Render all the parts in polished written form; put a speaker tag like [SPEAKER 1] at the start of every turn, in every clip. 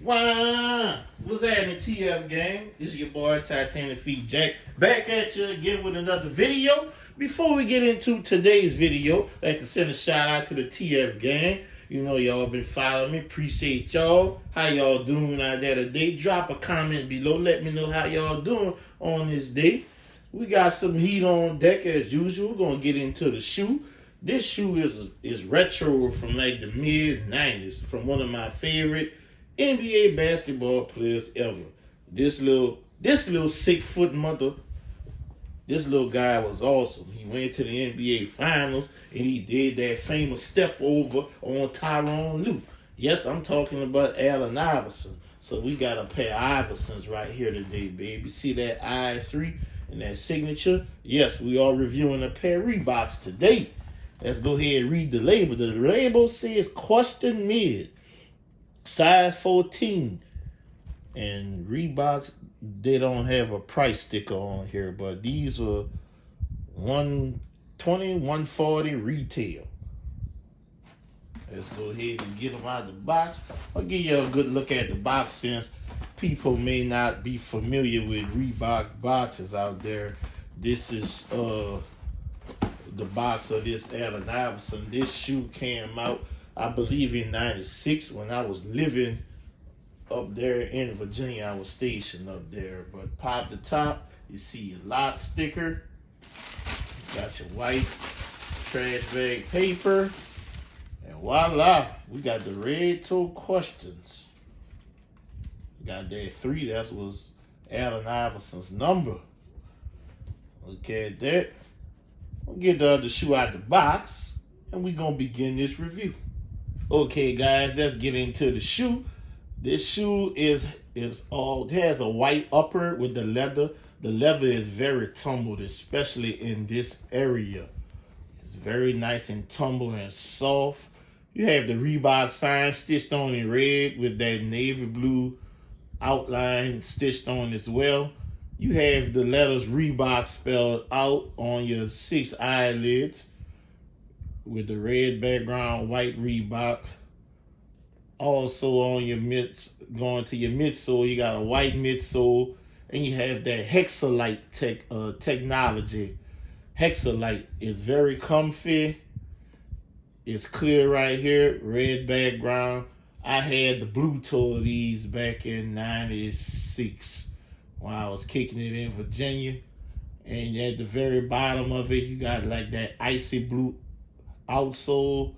[SPEAKER 1] Wow, what's happening, TF gang? This is your boy TitanicFeetJack back at you again with another video. Before we get into today's video, I'd like to send a shout out to the TF gang. You know y'all been following me. Appreciate y'all. How y'all doing out there today? Drop a comment below. Let me know how y'all doing on this day. We got some heat on deck as usual. We're gonna get into the shoe. This shoe is retro from like the mid 90s, from one of my favorite NBA basketball players ever. This little 6 foot mother. This little guy was awesome. He went to the NBA Finals and he did that famous step over on Tyronn Lue. Yes, I'm talking about Allen Iverson. So we got a pair of Iversons right here today, baby. See that I3 and that signature? Yes, we are reviewing a pair of Reeboks today. Let's go ahead and read the label. The label says question mid, size 14. And Reeboks, they don't have a price sticker on here, but these are $120, $140 retail. Let's go ahead and get them out of the box. I'll give you a good look at the box since people may not be familiar with Reebok boxes out there. This is the box of this Allen Iverson. This shoe came out, I believe, in '96 when I was living up there in Virginia. I was stationed up there. But pop the top, you see your lock sticker. Got your white trash bag paper. And voila, we got the red toe questions. Got that 3, that was Allen Iverson's number. Look at that. We'll get the other shoe out of the box, and we're going to begin this review. Okay, guys, let's get into the shoe. This shoe it has a white upper with the leather. The leather is very tumbled, especially in this area. It's very nice and tumbled and soft. You have the Reebok sign stitched on in red with that navy blue outline stitched on as well. You have the letters Reebok spelled out on your 6 eyelids with the red background, white Reebok. Also on your going to your midsole, you got a white midsole, and you have that Hexagonal technology. Hexagonal is very comfy. It's clear right here, red background. I had the blue toe of these back in '96 when I was kicking it in Virginia. And at the very bottom of it, you got like that icy blue outsole.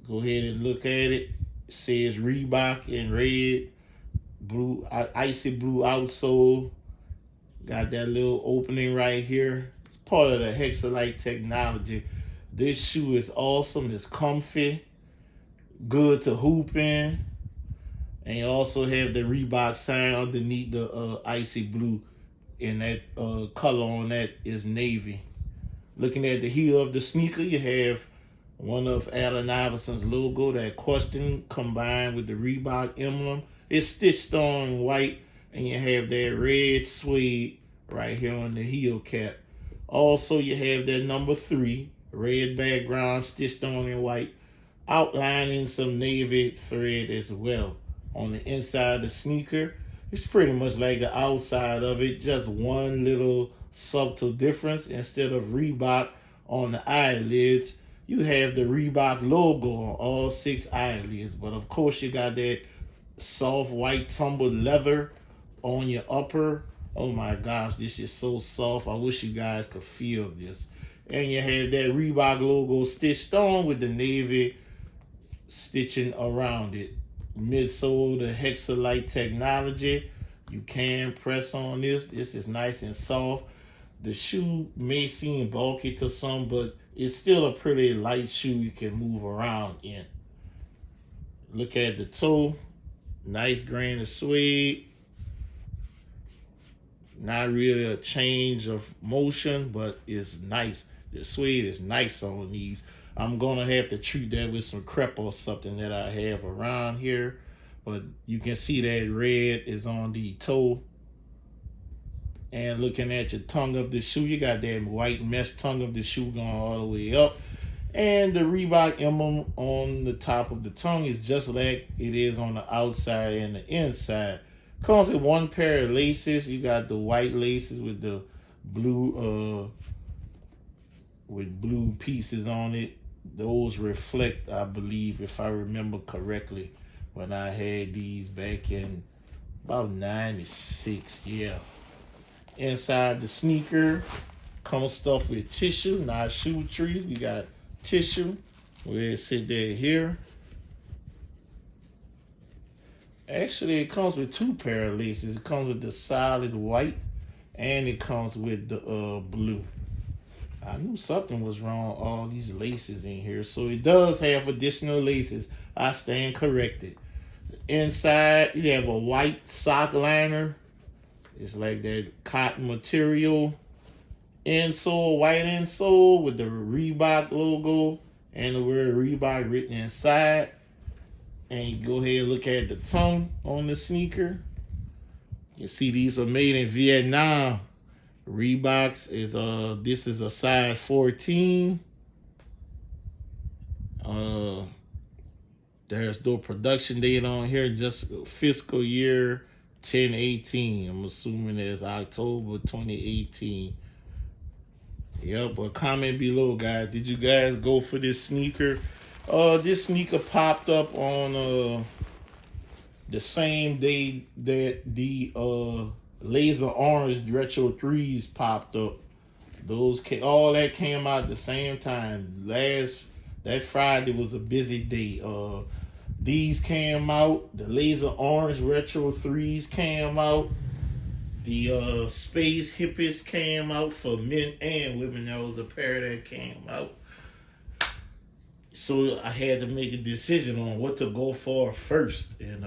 [SPEAKER 1] Go ahead and look at it. It says Reebok in red, blue, icy blue outsole. Got that little opening right here. It's part of the Hexagonal technology. This shoe is awesome. It's comfy, good to hoop in. And you also have the Reebok sign underneath the icy blue. And that color on that is navy. Looking at the heel of the sneaker, you have one of Allen Iverson's logo, that question combined with the Reebok emblem. It's stitched on white, and you have that red suede right here on the heel cap. Also, you have that number 3, red background stitched on in white, outlining some navy thread as well. On the inside of the sneaker, it's pretty much like the outside of it, just one little subtle difference. Instead of Reebok on the eyelids, you have the Reebok logo on all 6 eyelids. But of course, you got that soft white tumbled leather on your upper. Oh my gosh, this is so soft. I wish you guys could feel this. And you have that Reebok logo stitched on with the navy stitching around it. Midsole, the Hexagonal technology. You can press on this. This is nice and soft. The shoe may seem bulky to some, but it's still a pretty light shoe you can move around in. Look at the toe. Nice grain of suede. Not really a change of motion, but it's nice. The suede is nice on these. I'm gonna have to treat that with some crepe or something that I have around here. But you can see that red is on the toe. And looking at your tongue of the shoe, you got that white mesh tongue of the shoe going all the way up. And the Reebok emblem on the top of the tongue is just like it is on the outside and the inside. Comes with one pair of laces. You got the white laces with the blue blue pieces on it. Those reflect, I believe, if I remember correctly, when I had these back in about 96. Yeah. Inside the sneaker comes stuff with tissue, not shoe trees. We got tissue where it sit there here. Actually, it comes with two pair of laces. It comes with the solid white and it comes with the blue. I knew something was wrong, all these laces in here. So it does have additional laces. I stand corrected. Inside, you have a white sock liner. It's like that cotton material. Insole, white insole with the Reebok logo and the word Reebok written inside. And you go ahead and look at the tongue on the sneaker. You see these were made in Vietnam. Reeboks is this is a size 14. There's no production date on here, just fiscal year 10/18. I'm assuming it's October 2018. Yep, but comment below, guys. Did you guys go for this sneaker? This sneaker popped up on the same day that the Laser Orange Retro 3s popped up. All that came out at the same time. That Friday was a busy day. These came out. The Laser Orange Retro 3s came out. The Space Hippies came out for men and women. There was a pair that came out. So I had to make a decision on what to go for first. And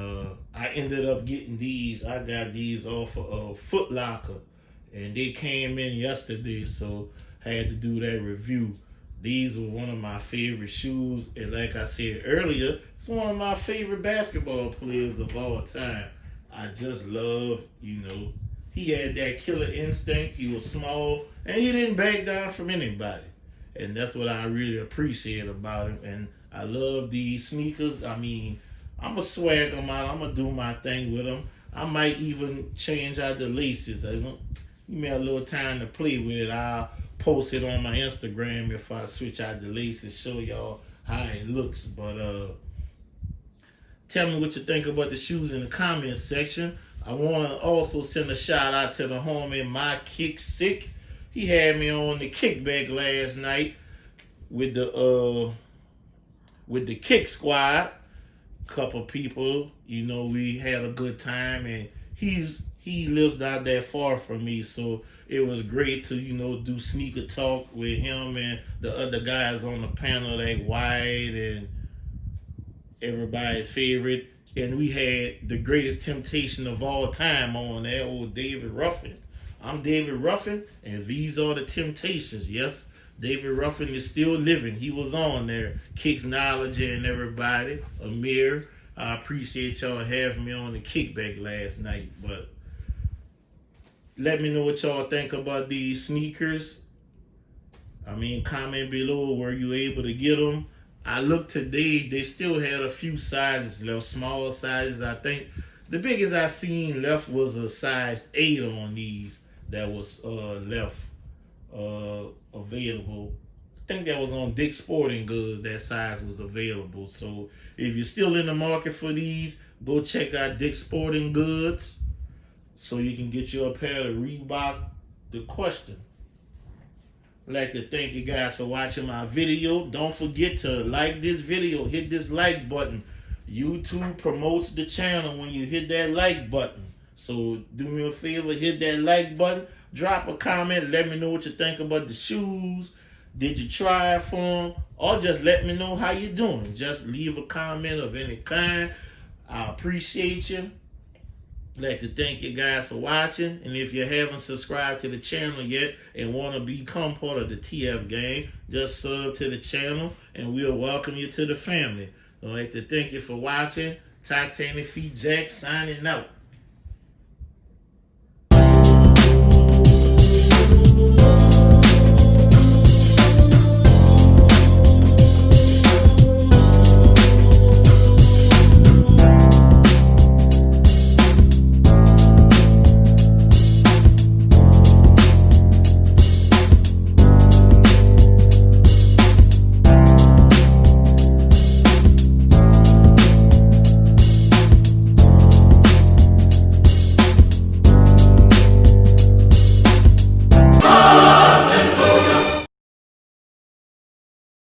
[SPEAKER 1] I ended up getting these. I got these off of Foot Locker. And they came in yesterday, so I had to do that review. These were one of my favorite shoes. And like I said earlier, it's one of my favorite basketball players of all time. I just love, he had that killer instinct. He was small, and he didn't back down from anybody. And that's what I really appreciate about him. And I love these sneakers. I mean, I'm going to swag them out. I'm going to do my thing with them. I might even change out the laces. Give me a little time to play with it. I'll post it on my Instagram if I switch out the laces, show y'all how it looks. But tell me what you think about the shoes in the comments section. I want to also send a shout out to the homie, My Kick Sick. He had me on the kickback last night with the Kick Squad. Couple people, we had a good time, and he lives not that far from me, so it was great to do sneaker talk with him and the other guys on the panel, like White and everybody's favorite. And we had the greatest temptation of all time on there, old David Ruffin. I'm David Ruffin, and these are the Temptations. Yes, David Ruffin is still living. He was on there. Kicks Knowledge and everybody. Amir, I appreciate y'all having me on the kickback last night. But let me know what y'all think about these sneakers. I mean, comment below. Were you able to get them? I looked today, they still had a few sizes left, small sizes. I think the biggest I seen left was a size 8 on these that was left available. I think that was on Dick's Sporting Goods, that size was available. So if you're still in the market for these, go check out Dick's Sporting Goods so you can get you a pair of Reebok The Question. I'd like to thank you guys for watching my video. Don't forget to like this video. Hit this like button. YouTube promotes the channel when you hit that like button. So do me a favor, hit that like button. Drop a comment. Let me know what you think about the shoes. Did you try it for them? Or just let me know how you're doing. Just leave a comment of any kind. I appreciate you. I'd like to thank you guys for watching. And if you haven't subscribed to the channel yet and want to become part of the TF gang, just sub to the channel and we'll welcome you to the family. I'd like to thank you for watching. TitanicFeetJack signing out.